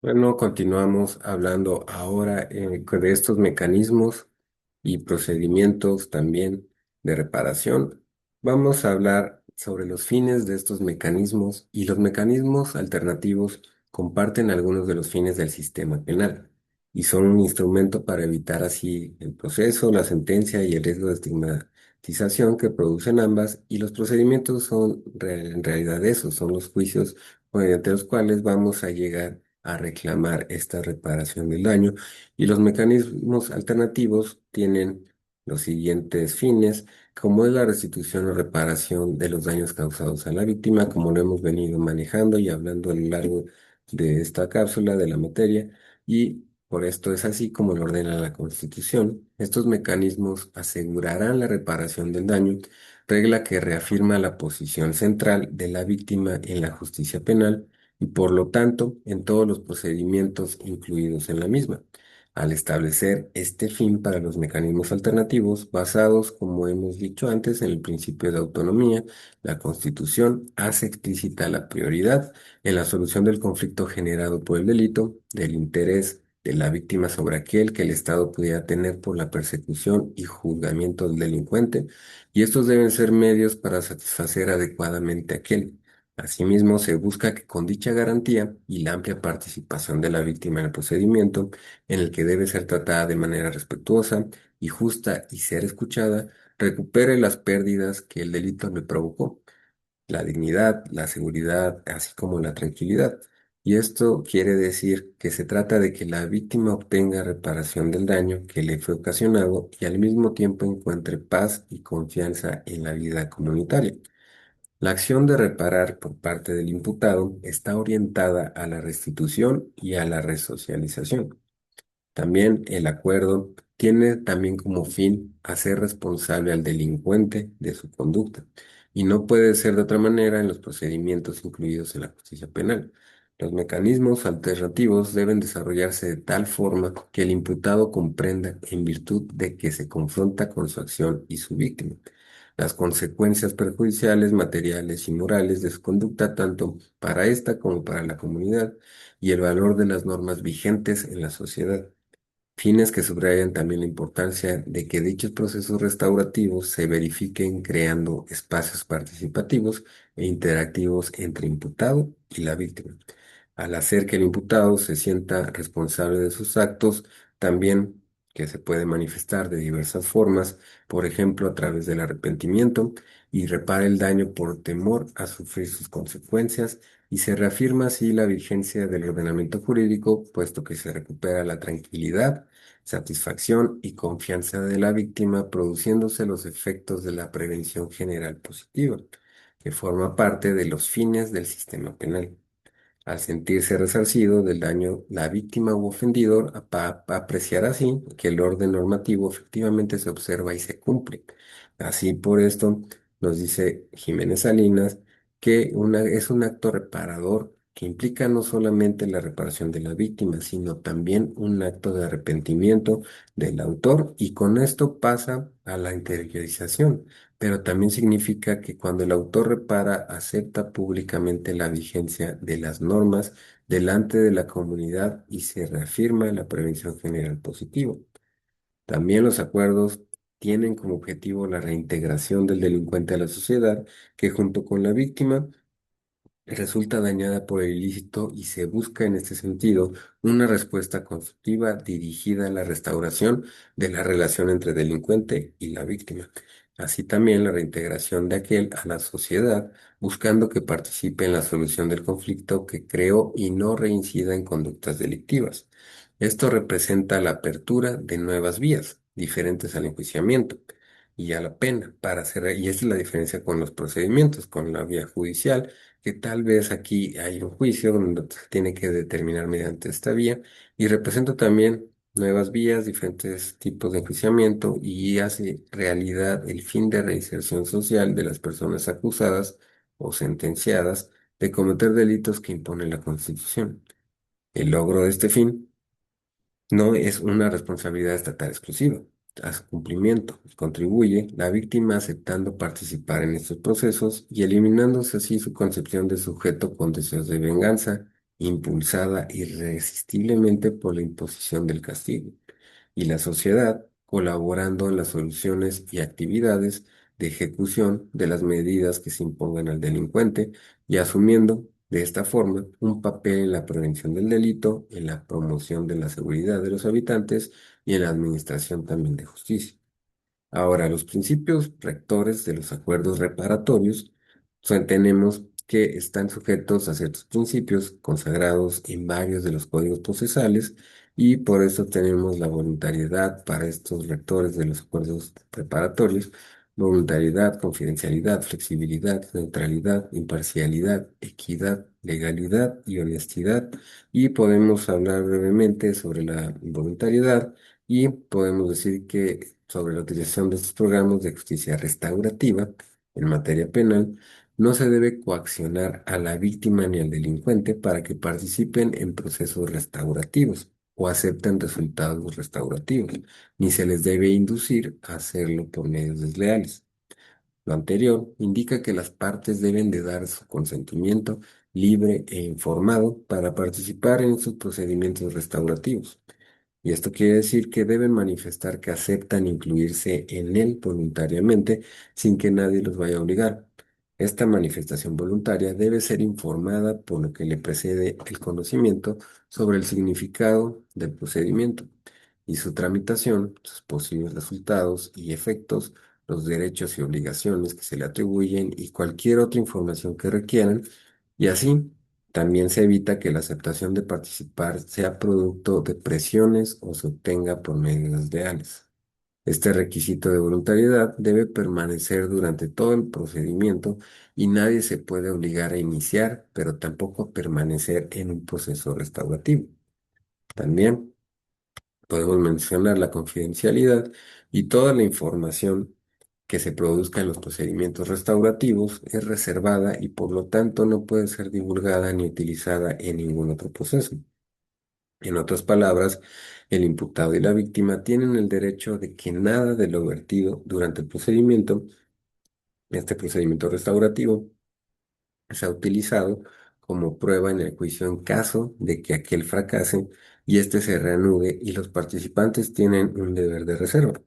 Bueno, continuamos hablando ahora de estos mecanismos y procedimientos también de reparación. Vamos a hablar sobre los fines de estos mecanismos y los mecanismos alternativos comparten algunos de los fines del sistema penal y son un instrumento para evitar así el proceso, la sentencia y el riesgo de estigmatización que producen ambas y los procedimientos son en realidad esos, son los juicios mediante los cuales vamos a llegar a reclamar esta reparación del daño y los mecanismos alternativos tienen los siguientes fines, como es la restitución o reparación de los daños causados a la víctima, como lo hemos venido manejando y hablando a lo largo de esta cápsula de la materia, y por esto es así como lo ordena la Constitución. Estos mecanismos asegurarán la reparación del daño, regla que reafirma la posición central de la víctima en la justicia penal y por lo tanto en todos los procedimientos incluidos en la misma. Al establecer este fin para los mecanismos alternativos basados, como hemos dicho antes, en el principio de autonomía, la Constitución hace explícita la prioridad en la solución del conflicto generado por el delito, del interés de la víctima sobre aquel que el Estado pudiera tener por la persecución y juzgamiento del delincuente, y estos deben ser medios para satisfacer adecuadamente aquel. Asimismo, se busca que con dicha garantía y la amplia participación de la víctima en el procedimiento, en el que debe ser tratada de manera respetuosa y justa y ser escuchada, recupere las pérdidas que el delito le provocó, la dignidad, la seguridad, así como la tranquilidad. Y esto quiere decir que se trata de que la víctima obtenga reparación del daño que le fue ocasionado y al mismo tiempo encuentre paz y confianza en la vida comunitaria. La acción de reparar por parte del imputado está orientada a la restitución y a la resocialización. También el acuerdo tiene también como fin hacer responsable al delincuente de su conducta y no puede ser de otra manera en los procedimientos incluidos en la justicia penal. Los mecanismos alternativos deben desarrollarse de tal forma que el imputado comprenda en virtud de que se confronta con su acción y su víctima las consecuencias perjudiciales, materiales y morales de su conducta, tanto para esta como para la comunidad, y el valor de las normas vigentes en la sociedad. Fines que subrayan también la importancia de que dichos procesos restaurativos se verifiquen creando espacios participativos e interactivos entre imputado y la víctima. Al hacer que el imputado se sienta responsable de sus actos, también que se puede manifestar de diversas formas, por ejemplo, a través del arrepentimiento, y repara el daño por temor a sufrir sus consecuencias, y se reafirma así la vigencia del ordenamiento jurídico, puesto que se recupera la tranquilidad, satisfacción y confianza de la víctima, produciéndose los efectos de la prevención general positiva, que forma parte de los fines del sistema penal. Al sentirse resarcido del daño, la víctima u ofendido apreciará así que el orden normativo efectivamente se observa y se cumple. Así por esto nos dice Jiménez Salinas que es un acto reparador que implica no solamente la reparación de la víctima, sino también un acto de arrepentimiento del autor y con esto pasa a la interiorización, pero también significa que cuando el autor repara, acepta públicamente la vigencia de las normas delante de la comunidad y se reafirma la prevención general positiva. También los acuerdos tienen como objetivo la reintegración del delincuente a la sociedad, que junto con la víctima resulta dañada por el ilícito y se busca en este sentido una respuesta constructiva dirigida a la restauración de la relación entre delincuente y la víctima. Así también la reintegración de aquel a la sociedad, buscando que participe en la solución del conflicto que creó y no reincida en conductas delictivas. Esto representa la apertura de nuevas vías, diferentes al enjuiciamiento y a la pena, y esta es la diferencia con los procedimientos, con la vía judicial que tal vez aquí hay un juicio donde se tiene que determinar mediante esta vía y representa también nuevas vías, diferentes tipos de enjuiciamiento y hace realidad el fin de reinserción social de las personas acusadas o sentenciadas de cometer delitos que impone la Constitución. El logro de este fin no es una responsabilidad estatal exclusiva. A su cumplimiento contribuye la víctima aceptando participar en estos procesos y eliminándose así su concepción de sujeto con deseos de venganza impulsada irresistiblemente por la imposición del castigo, y la sociedad colaborando en las soluciones y actividades de ejecución de las medidas que se impongan al delincuente y asumiendo de esta forma un papel en la prevención del delito, en la promoción de la seguridad de los habitantes y en la administración también de justicia. Ahora, los principios rectores de los acuerdos reparatorios tenemos que están sujetos a ciertos principios consagrados en varios de los códigos procesales y por eso tenemos la voluntariedad para estos rectores de los acuerdos preparatorios: voluntariedad, confidencialidad, flexibilidad, neutralidad, imparcialidad, equidad, legalidad y honestidad. Y podemos hablar brevemente sobre la voluntariedad y podemos decir que sobre la utilización de estos programas de justicia restaurativa en materia penal, no se debe coaccionar a la víctima ni al delincuente para que participen en procesos restaurativos o acepten resultados restaurativos, ni se les debe inducir a hacerlo por medios desleales. Lo anterior indica que las partes deben de dar su consentimiento libre e informado para participar en sus procedimientos restaurativos. Y esto quiere decir que deben manifestar que aceptan incluirse en él voluntariamente sin que nadie los vaya a obligar. Esta manifestación voluntaria debe ser informada por lo que le precede el conocimiento sobre el significado del procedimiento y su tramitación, sus posibles resultados y efectos, los derechos y obligaciones que se le atribuyen y cualquier otra información que requieran, y así también se evita que la aceptación de participar sea producto de presiones o se obtenga por medios desleales. Este requisito de voluntariedad debe permanecer durante todo el procedimiento y nadie se puede obligar a iniciar, pero tampoco a permanecer en un proceso restaurativo. También podemos mencionar la confidencialidad y toda la información que se produzca en los procedimientos restaurativos es reservada y por lo tanto no puede ser divulgada ni utilizada en ningún otro proceso. En otras palabras, el imputado y la víctima tienen el derecho de que nada de lo vertido durante el procedimiento, este procedimiento restaurativo, sea utilizado como prueba en el juicio en caso de que aquel fracase y éste se reanude, y los participantes tienen un deber de reserva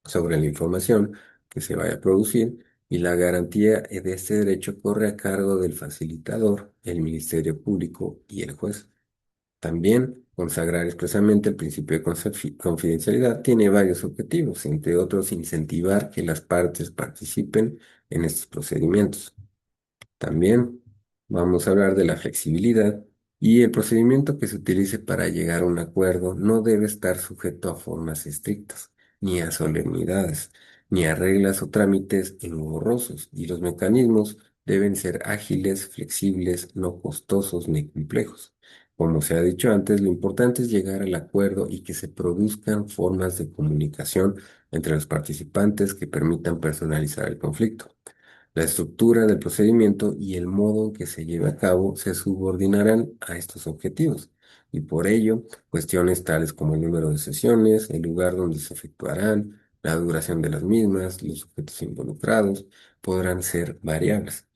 sobre la información que se vaya a producir, y la garantía de este derecho corre a cargo del facilitador, el Ministerio Público y el juez. También consagrar expresamente el principio de confidencialidad tiene varios objetivos, entre otros incentivar que las partes participen en estos procedimientos. También vamos a hablar de la flexibilidad, y el procedimiento que se utilice para llegar a un acuerdo no debe estar sujeto a formas estrictas, ni a solemnidades, ni a reglas o trámites engorrosos, y los mecanismos deben ser ágiles, flexibles, no costosos ni complejos. Como se ha dicho antes, lo importante es llegar al acuerdo y que se produzcan formas de comunicación entre los participantes que permitan personalizar el conflicto. La estructura del procedimiento y el modo en que se lleve a cabo se subordinarán a estos objetivos, y por ello cuestiones tales como el número de sesiones, el lugar donde se efectuarán, la duración de las mismas, los sujetos involucrados, podrán ser variables.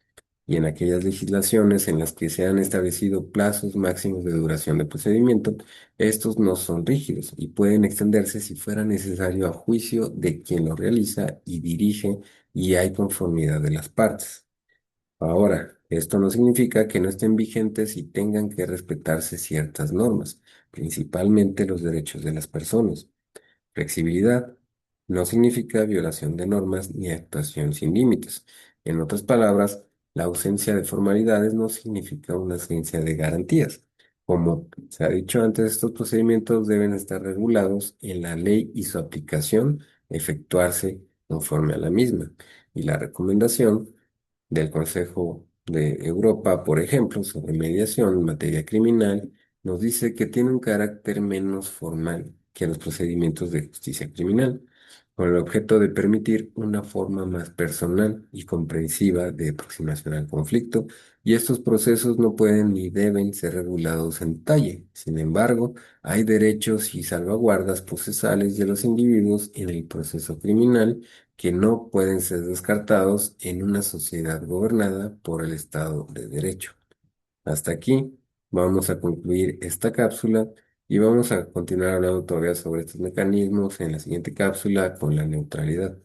Y en aquellas legislaciones en las que se han establecido plazos máximos de duración de procedimiento, estos no son rígidos y pueden extenderse si fuera necesario a juicio de quien lo realiza y dirige, y hay conformidad de las partes. Ahora, esto no significa que no estén vigentes y tengan que respetarse ciertas normas, principalmente los derechos de las personas. Flexibilidad no significa violación de normas ni actuación sin límites. En otras palabras, la ausencia de formalidades no significa una ausencia de garantías. Como se ha dicho antes, estos procedimientos deben estar regulados en la ley y su aplicación efectuarse conforme a la misma. Y la recomendación del Consejo de Europa, por ejemplo, sobre mediación en materia criminal, nos dice que tiene un carácter menos formal que los procedimientos de justicia criminal, con el objeto de permitir una forma más personal y comprensiva de aproximación al conflicto, y estos procesos no pueden ni deben ser regulados en detalle. Sin embargo, hay derechos y salvaguardas procesales de los individuos en el proceso criminal que no pueden ser descartados en una sociedad gobernada por el Estado de Derecho. Hasta aquí vamos a concluir esta cápsula y vamos a continuar hablando todavía sobre estos mecanismos en la siguiente cápsula con la neutralidad.